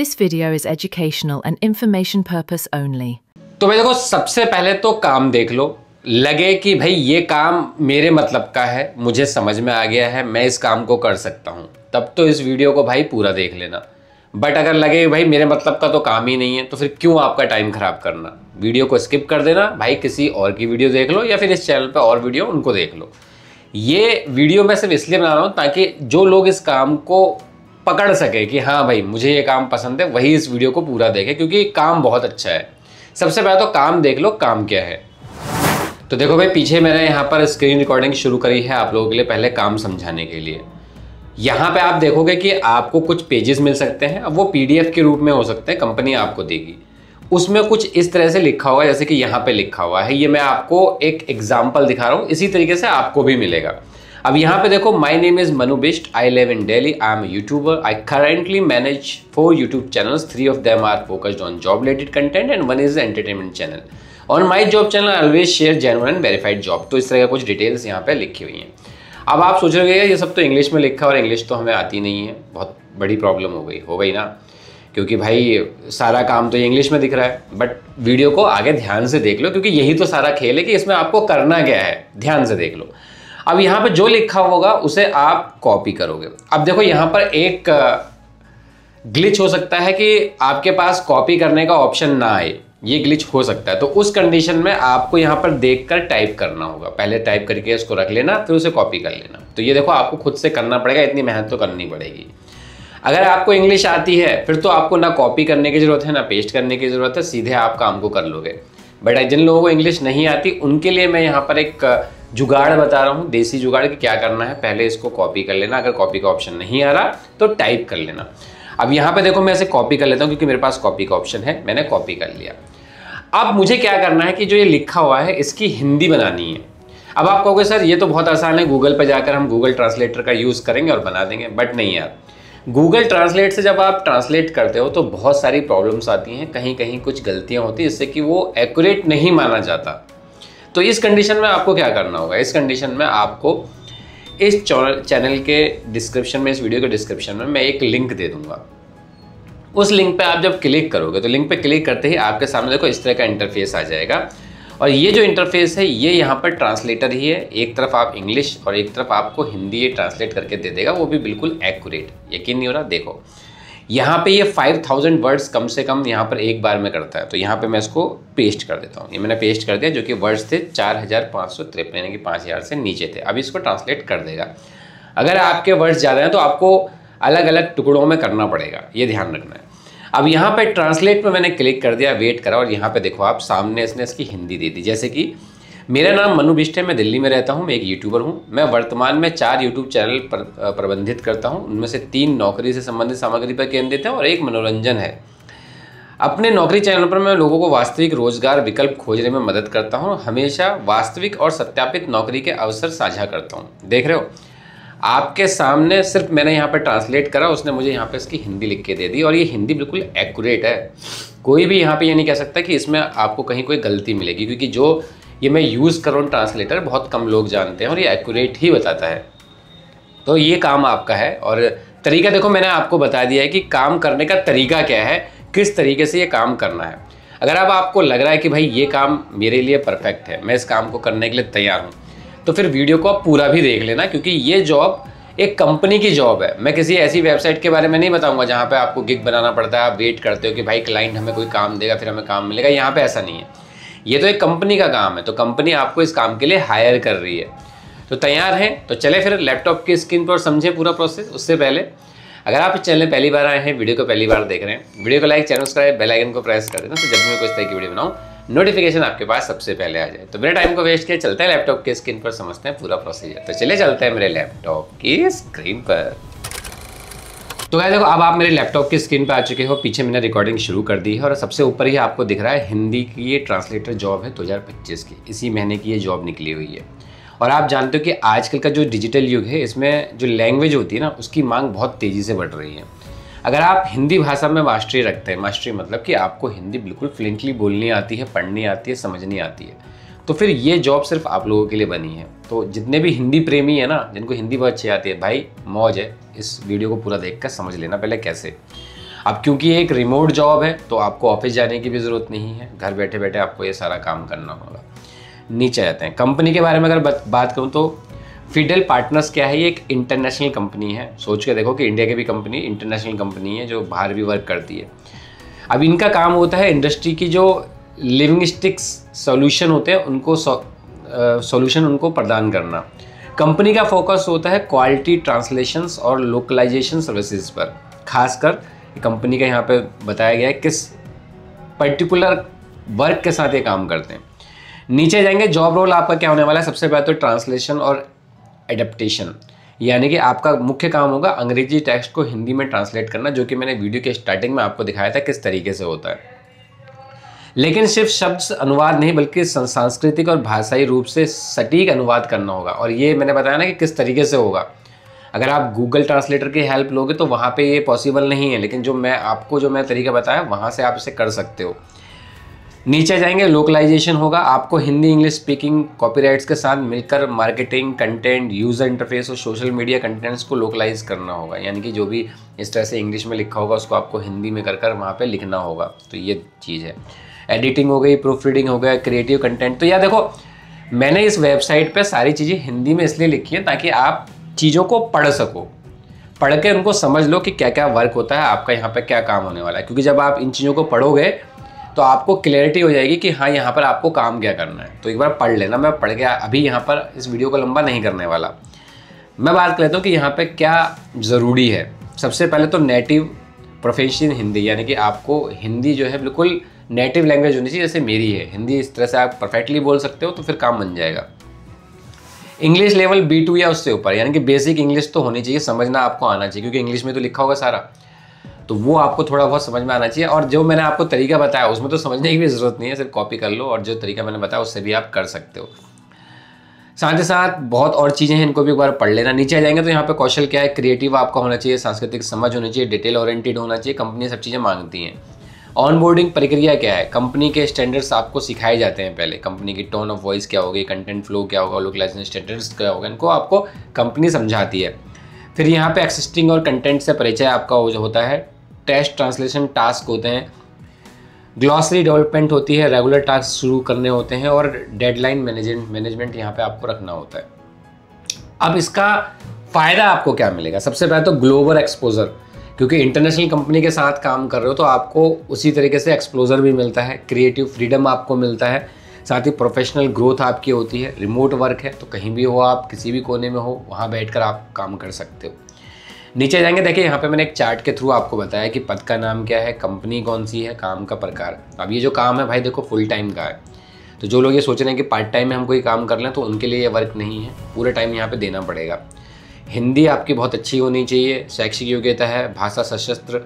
This video is educational and information purpose only. तो भाई देखो, सबसे पहले तो काम देख लो, लगे कि भाई ये काम मेरे मतलब का है, मुझे समझ में आ गया है, मैं इस काम को कर सकता हूँ, तब तो इस वीडियो को भाई पूरा देख लेना। बट अगर लगे भाई मेरे मतलब का तो काम ही नहीं है, तो फिर क्यों आपका टाइम खराब करना, वीडियो को स्किप कर देना भाई, किसी और की वीडियो देख लो या फिर इस चैनल पे और वीडियो उनको देख लो। ये वीडियो मैं सिर्फ इसलिए बना रहा हूँ ताकि जो लोग इस काम को पकड़ सके कि हाँ भाई मुझे ये काम पसंद है, वही इस वीडियो को पूरा देखे, क्योंकि काम बहुत अच्छा है। सबसे पहले तो काम देख लो, काम क्या है। तो देखो भाई, पीछे मैंने यहाँ पर स्क्रीन रिकॉर्डिंग शुरू करी है आप लोगों के लिए, पहले काम समझाने के लिए। यहाँ पे आप देखोगे कि आपको कुछ पेजेस मिल सकते हैं, अब वो पीडीएफ के रूप में हो सकते हैं, कंपनी आपको देगी। उसमें कुछ इस तरह से लिखा हुआ है, जैसे कि यहाँ पे लिखा हुआ है, ये मैं आपको एक एग्जाम्पल दिखा रहा हूँ, इसी तरीके से आपको भी मिलेगा। अब यहाँ पे देखो, my name is Manu Bisht, I live in Delhi, I am YouTuber, I currently manage 4 YouTube channels, 3 of them are focused on job related content and 1 is the entertainment channel. On my job channel I always share genuine and verified job। तो इस तरह का कुछ details यहाँ पे लिखी हुई हैं। अब आप सोच रहे हो ये सब तो इंग्लिश में लिखा है और इंग्लिश तो हमें आती नहीं है, बहुत बड़ी प्रॉब्लम हो गई ना, क्योंकि भाई सारा काम तो ये इंग्लिश में दिख रहा है। बट वीडियो को आगे ध्यान से देख लो, क्योंकि यही तो सारा खेल है कि इसमें आपको करना क्या है, ध्यान से देख लो। अब यहाँ पे जो लिखा होगा उसे आप कॉपी करोगे। अब देखो, यहाँ पर एक ग्लिच हो सकता है कि आपके पास कॉपी करने का ऑप्शन ना आए, ये ग्लिच हो सकता है। तो उस कंडीशन में आपको यहाँ पर देखकर टाइप करना होगा, पहले टाइप करके इसको रख लेना, फिर उसे कॉपी कर लेना। तो ये देखो, आपको खुद से करना पड़ेगा, इतनी मेहनत तो करनी पड़ेगी। अगर आपको इंग्लिश आती है फिर तो आपको ना कॉपी करने की ज़रूरत है ना पेस्ट करने की ज़रूरत है, सीधे आप काम को कर लोगे। बट जिन लोगों को इंग्लिश नहीं आती उनके लिए मैं यहाँ पर एक जुगाड़ बता रहा हूँ, देसी जुगाड़, कि क्या करना है। पहले इसको कॉपी कर लेना, अगर कॉपी का ऑप्शन नहीं आ रहा तो टाइप कर लेना। अब यहाँ पे देखो, मैं इसे कॉपी कर लेता हूँ क्योंकि मेरे पास कॉपी का ऑप्शन है, मैंने कॉपी कर लिया। अब मुझे क्या करना है कि जो ये लिखा हुआ है इसकी हिंदी बनानी है। अब आप कहोगे सर ये तो बहुत आसान है, गूगल पर जाकर हम गूगल ट्रांसलेटर का यूज़ करेंगे और बना देंगे। बट नहीं यार, गूगल ट्रांसलेट से जब आप ट्रांसलेट करते हो तो बहुत सारी प्रॉब्लम्स आती हैं, कहीं कहीं कुछ गलतियाँ होती हैं, जिससे कि वो एक्यूरेट नहीं माना जाता। तो इस कंडीशन में आपको क्या करना होगा, इस कंडीशन में आपको इस चैनल के डिस्क्रिप्शन में, इस वीडियो के डिस्क्रिप्शन में मैं एक लिंक दे दूंगा। उस लिंक पे आप जब क्लिक करोगे तो लिंक पे क्लिक करते ही आपके सामने देखो इस तरह का इंटरफेस आ जाएगा। और ये जो इंटरफेस है ये यहाँ पर ट्रांसलेटर ही है, एक तरफ आप इंग्लिश और एक तरफ आपको हिंदी ये ट्रांसलेट करके दे देगा, वो भी बिल्कुल एक्यूरेट। यकीन नहीं हो रहा, देखो यहाँ पे ये 5000 वर्ड्स कम से कम यहाँ पर एक बार में करता है। तो यहाँ पे मैं इसको पेस्ट कर देता हूँ, ये मैंने पेस्ट कर दिया, जो कि वर्ड्स थे 4553, यानी कि 5000 से नीचे थे। अब इसको ट्रांसलेट कर देगा। अगर आपके वर्ड्स ज़्यादा हैं तो आपको अलग अलग टुकड़ों में करना पड़ेगा, ये ध्यान रखना है। अब यहाँ पे ट्रांसलेट में मैंने क्लिक कर दिया, वेट करा, और यहाँ पे देखो आप सामने इसने इसकी हिंदी दे दी। जैसे कि मेरा नाम मनु बिष्ट है, मैं दिल्ली में रहता हूँ, मैं एक यूट्यूबर हूँ। मैं वर्तमान में 4 यूट्यूब चैनल प्रबंधित करता हूँ, उनमें से 3 नौकरी से संबंधित सामग्री पर केंद्रित है और 1 मनोरंजन है। अपने नौकरी चैनल पर मैं लोगों को वास्तविक रोजगार विकल्प खोजने में मदद करता हूँ, हमेशा वास्तविक और सत्यापित नौकरी के अवसर साझा करता हूँ। देख रहे हो, आपके सामने सिर्फ मैंने यहाँ पर ट्रांसलेट करा, उसने मुझे यहाँ पे इसकी हिंदी लिख के दे दी, और ये हिंदी बिल्कुल एक्यूरेट है। कोई भी यहाँ पे ये नहीं कह सकता कि इसमें आपको कहीं कोई गलती मिलेगी, क्योंकि जो ये मैं यूज़ कर रहा हूँ ट्रांसलेटर, बहुत कम लोग जानते हैं और ये एक्यूरेट ही बताता है। तो ये काम आपका है। और तरीका देखो, मैंने आपको बता दिया है कि काम करने का तरीका क्या है, किस तरीके से ये काम करना है। अगर अब आपको लग रहा है कि भाई ये काम मेरे लिए परफेक्ट है, मैं इस काम को करने के लिए तैयार हूँ, तो फिर वीडियो को आप पूरा भी देख लेना, क्योंकि ये जॉब एक कंपनी की जॉब है। मैं किसी ऐसी वेबसाइट के बारे में नहीं बताऊंगा जहाँ पे आपको गिग बनाना पड़ता है, आप वेट करते हो कि भाई क्लाइंट हमें कोई काम देगा फिर हमें काम मिलेगा। यहाँ पे ऐसा नहीं है, ये तो एक कंपनी का काम है, तो कंपनी आपको इस काम के लिए हायर कर रही है। तो तैयार हैं तो चले फिर लैपटॉप की स्क्रीन पर समझे पूरा प्रोसेस। उससे पहले अगर आप इस चैनल में पहली बार आए हैं, वीडियो को पहली बार देख रहे हैं, वीडियो को like, channel subscribe, bell icon को प्रेस कर देना, तो जब भी मैं कोई इस तरह की वीडियो बनाऊँ नोटिफिकेशन आपके पास सबसे पहले आ जाए। तो मेरे टाइम को वेस्ट किया, चलते हैं लैपटॉप की स्क्रीन पर, समझते हैं पूरा प्रोसीजर। तो चले चलते हैं मेरे लैपटॉप की स्क्रीन पर। तो गाइस देखो, अब आप मेरे लैपटॉप की स्क्रीन पर आ चुके हो, पीछे मैंने रिकॉर्डिंग शुरू कर दी है और सबसे ऊपर ही आपको दिख रहा है हिंदी की ये ट्रांसलेटर जॉब है 2025 की, इसी महीने की ये जॉब निकली हुई है। और आप जानते हो कि आजकल का जो डिजिटल युग है, इसमें जो लैंग्वेज होती है ना, उसकी मांग बहुत तेज़ी से बढ़ रही है। अगर आप हिंदी भाषा में मास्टरी रखते हैं, मास्टरी मतलब कि आपको हिंदी बिल्कुल फ्लुएंटली बोलनी आती है, पढ़नी आती है, समझनी आती है, तो फिर ये जॉब सिर्फ आप लोगों के लिए बनी है। तो जितने भी हिंदी प्रेमी है ना, जिनको हिंदी बहुत अच्छी आती है, भाई मौज है, इस वीडियो को पूरा देखकर समझ लेना पहले कैसे। अब क्योंकि ये एक रिमोट जॉब है तो आपको ऑफिस जाने की भी ज़रूरत नहीं है, घर बैठे बैठे आपको ये सारा काम करना होगा। नीचे आते हैं, कंपनी के बारे में अगर बात करूँ तो फिडेल पार्टनर्स क्या है, ये एक इंटरनेशनल कंपनी है। सोच के देखो कि इंडिया की भी कंपनी इंटरनेशनल कंपनी है जो बाहर भी वर्क करती है। अब इनका काम होता है इंडस्ट्री की जो लिंग्विस्टिक्स सॉल्यूशन होते हैं उनको सॉल्यूशन उनको प्रदान करना। कंपनी का फोकस होता है क्वालिटी ट्रांसलेशंस और लोकलाइजेशन सर्विसेज पर। खासकर कंपनी का यहाँ पे बताया गया है किस पर्टिकुलर वर्क के साथ ये काम करते हैं। नीचे जाएंगे, जॉब रोल आपका क्या होने वाला है। सबसे पहले तो ट्रांसलेशन और एडेप्टेशन, यानी कि आपका मुख्य काम होगा अंग्रेजी टेक्स्ट को हिंदी में ट्रांसलेट करना, जो कि मैंने वीडियो के स्टार्टिंग में आपको दिखाया था किस तरीके से होता है। लेकिन सिर्फ शब्द अनुवाद नहीं बल्कि सांस्कृतिक और भाषाई रूप से सटीक अनुवाद करना होगा। और ये मैंने बताया ना कि किस तरीके से होगा। अगर आप गूगल ट्रांसलेटर की हेल्प लोगे तो वहाँ पे ये पॉसिबल नहीं है, लेकिन जो मैं तरीका बताया वहाँ से आप इसे कर सकते हो। नीचे जाएंगे, लोकलाइजेशन होगा। आपको हिंदी इंग्लिश स्पीकिंग कॉपीराइट्स के साथ मिलकर मार्केटिंग, कंटेंट, यूज़र इंटरफेस और सोशल मीडिया कंटेंट्स को लोकलाइज करना होगा, यानी कि जो भी इस तरह से इंग्लिश में लिखा होगा उसको आपको हिंदी में कर वहाँ पे लिखना होगा। तो ये चीज़ है। एडिटिंग हो गई, प्रूफ रीडिंग हो गया, क्रिएटिव कंटेंट। तो यार देखो, मैंने इस वेबसाइट पर सारी चीज़ें हिंदी में इसलिए लिखी है ताकि आप चीज़ों को पढ़ सको, पढ़ के उनको समझ लो कि क्या क्या वर्क होता है, आपका यहाँ पर क्या काम होने वाला है। क्योंकि जब आप इन चीज़ों को पढ़ोगे तो आपको क्लैरिटी हो जाएगी कि हाँ यहाँ पर आपको काम क्या करना है। तो एक बार पढ़ लेना। मैं पढ़ के अभी यहाँ पर इस वीडियो को लंबा नहीं करने वाला, मैं बात कर लेता हूँ कि यहाँ पे क्या ज़रूरी है। सबसे पहले तो नेटिव प्रोफेशनल हिंदी, यानी कि आपको हिंदी जो है बिल्कुल नेटिव लैंग्वेज होनी चाहिए। जैसे मेरी है हिंदी, इस तरह से आप परफेक्टली बोल सकते हो तो फिर काम बन जाएगा। इंग्लिश लेवल B2 या उससे ऊपर, यानी कि बेसिक इंग्लिश तो होनी चाहिए, समझना आपको आना चाहिए, क्योंकि इंग्लिश में तो लिखा होगा सारा, तो वो आपको थोड़ा बहुत समझ में आना चाहिए। और जो मैंने आपको तरीका बताया उसमें तो समझने की भी ज़रूरत नहीं है, सिर्फ कॉपी कर लो और जो तरीका मैंने बताया उससे भी आप कर सकते हो। साथ ही साथ बहुत और चीज़ें हैं, इनको भी एक बार पढ़ लेना। नीचे आ जाएंगे तो यहाँ पे कौशल क्या है, क्रिएटिव आपका होना चाहिए, सांस्कृतिक समझ होनी चाहिए, डिटेल ओरिएंटेड होना चाहिए। कंपनी सब चीज़ें मांगती हैं। ऑनबोर्डिंग प्रक्रिया क्या है, कंपनी के स्टैंडर्ड्स आपको सिखाए जाते हैं। पहले कंपनी की टोन ऑफ वॉइस क्या होगी, कंटेंट फ्लो क्या होगा, लोकलाइजेशन स्टैंडर्ड्स क्या होगा, इनको आपको कंपनी समझाती है। फिर यहाँ पे एक्सिस्टिंग और कंटेंट से परिचय आपका जो होता है, टेस्ट ट्रांसलेशन टास्क होते हैं, ग्लॉसरी डेवलपमेंट होती है, रेगुलर टास्क शुरू करने होते हैं और डेडलाइन मैनेजमेंट यहाँ पे आपको रखना होता है। अब इसका फ़ायदा आपको क्या मिलेगा? सबसे पहले तो ग्लोबल एक्सपोजर, क्योंकि इंटरनेशनल कंपनी के साथ काम कर रहे हो तो आपको उसी तरीके से एक्सपोजर भी मिलता है, क्रिएटिव फ्रीडम आपको मिलता है, साथ ही प्रोफेशनल ग्रोथ आपकी होती है। रिमोट वर्क है तो कहीं भी हो आप, किसी भी कोने में हो, वहाँ बैठकर आप काम कर सकते हो। नीचे जाएंगे, देखिए यहाँ पे मैंने एक चार्ट के थ्रू आपको बताया कि पद का नाम क्या है, कंपनी कौन सी है, काम का प्रकार। अब ये जो काम है भाई देखो फुल टाइम का है, तो जो लोग ये सोच रहे हैं कि पार्ट टाइम में हम कोई काम कर लें तो उनके लिए ये वर्क नहीं है, पूरे टाइम यहाँ पे देना पड़ेगा। हिंदी आपकी बहुत अच्छी होनी चाहिए। शैक्षिक योग्यता है, भाषा सशस्त्र,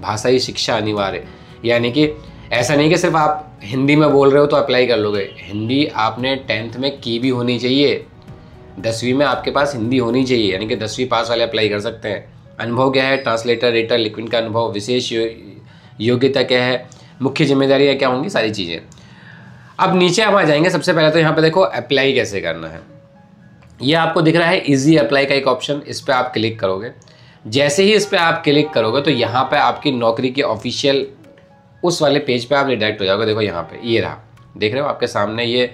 भाषाई शिक्षा अनिवार्य, यानी कि ऐसा नहीं कि सिर्फ आप हिंदी में बोल रहे हो तो अप्लाई कर लोगे। हिंदी आपने 10th में की भी होनी चाहिए, 10वीं में आपके पास हिंदी होनी चाहिए, यानी कि 10वीं पास वाले अप्लाई कर सकते हैं। अनुभव क्या है, ट्रांसलेटर, रेटर, लिक्विड का अनुभव, विशेष योग्यता क्या है, मुख्य जिम्मेदारियाँ क्या होंगी, सारी चीज़ें। अब नीचे हम आ जाएंगे। सबसे पहले तो यहाँ पे देखो अप्लाई कैसे करना है। ये आपको दिख रहा है इजी अप्लाई का एक ऑप्शन, इस पर आप क्लिक करोगे। जैसे ही इस पर आप क्लिक करोगे तो यहाँ पे आपकी नौकरी के ऑफिशियल उस वाले पेज पे आप रिडायरेक्ट हो जाओगे। देखो यहाँ पे ये रहा, देख रहे हो आपके सामने, ये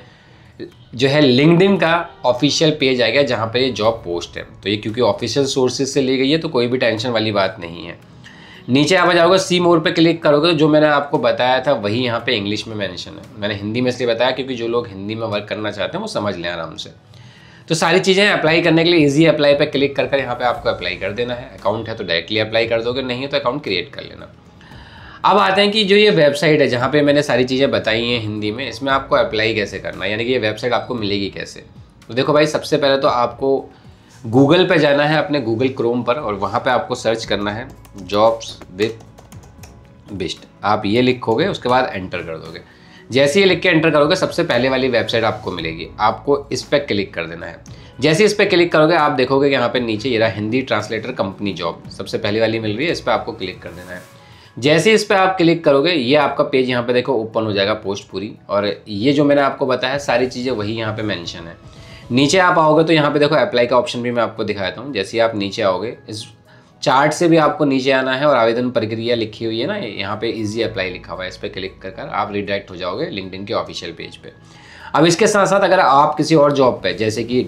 जो है लिंक्डइन का ऑफिशियल पेज आ गया जहाँ पे ये जॉब पोस्ट है। तो ये क्योंकि ऑफिशियल सोर्सेज से ली गई है तो कोई भी टेंशन वाली बात नहीं है। नीचे आप जाओगे, सी मोर पे क्लिक करोगे तो जो मैंने आपको बताया था वही यहाँ पे इंग्लिश में मेंशन है। मैंने हिंदी में इसलिए बताया क्योंकि जो लोग हिंदी में वर्क करना चाहते हैं वो समझ लें आराम से। तो सारी चीज़ें अप्लाई करने के लिए इजी अप्लाई पे क्लिक कर यहाँ पे आपको अप्लाई कर देना है। अकाउंट है तो डायरेक्टली अप्लाई कर दोगे, नहीं है तो अकाउंट क्रिएट कर लेना। अब आते हैं कि जो ये वेबसाइट है जहाँ पे मैंने सारी चीज़ें बताई हैं हिंदी में, इसमें आपको अप्लाई कैसे करना है, यानी कि ये वेबसाइट आपको मिलेगी कैसे। तो देखो भाई, सबसे पहले तो आपको गूगल पे जाना है, अपने गूगल क्रोम पर, और वहाँ पे आपको सर्च करना है जॉब्स विद बिस्ट। आप ये लिखोगे, उसके बाद एंटर कर दोगे। जैसे ये लिख के एंटर करोगे सबसे पहले वाली वेबसाइट आपको मिलेगी, आपको इस पर क्लिक कर देना है। जैसे इस पर क्लिक करोगे आप देखोगे कि यहाँ पे नीचे ये रहा हिंदी ट्रांसलेटर कंपनी जॉब, सबसे पहली वाली मिल रही है, इस पर आपको क्लिक कर देना है। जैसे इस पर आप क्लिक करोगे ये आपका पेज यहाँ पे देखो ओपन हो जाएगा, पोस्ट पूरी, और ये जो मैंने आपको बताया सारी चीज़ें वही यहाँ पे मेंशन है। नीचे आप आओगे तो यहाँ पे देखो अप्लाई का ऑप्शन भी मैं आपको दिखाता हूँ। जैसे आप नीचे आओगे, इस चार्ट से भी आपको नीचे आना है और आवेदन प्रक्रिया लिखी हुई है ना, यहाँ पे इजी अप्लाई लिखा हुआ है, इस पर क्लिक कर आप रिडायरेक्ट हो जाओगे लिंक्डइन के ऑफिशियल पेज पे। अब इसके साथ साथ अगर आप किसी और जॉब पे, जैसे कि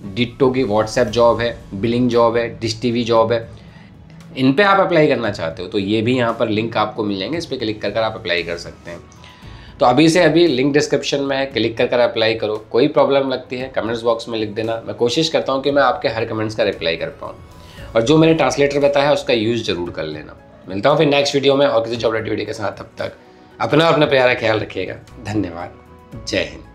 डिट्टो की व्हाट्सएप जॉब है, बिलिंग जॉब है, डिश टीवी जॉब है, इन पे आप अप्लाई करना चाहते हो तो ये भी यहाँ पर लिंक आपको मिल जाएंगे, इस पर क्लिक कर आप अप्लाई कर सकते हैं। तो अभी से अभी लिंक डिस्क्रिप्शन में है, क्लिक कर अप्लाई करो। कोई प्रॉब्लम लगती है कमेंट्स बॉक्स में लिख देना, मैं कोशिश करता हूँ कि मैं आपके हर कमेंट्स का रिप्लाई कर पाऊँ। और जो मैंने ट्रांसलेटर बताया उसका यूज़ जरूर कर लेना। मिलता हूँ फिर नेक्स्ट वीडियो में और किसी जॉब रिलेटेड वीडियो के साथ। तब तक अपना प्यारा ख्याल रखिएगा। धन्यवाद। जय हिंद।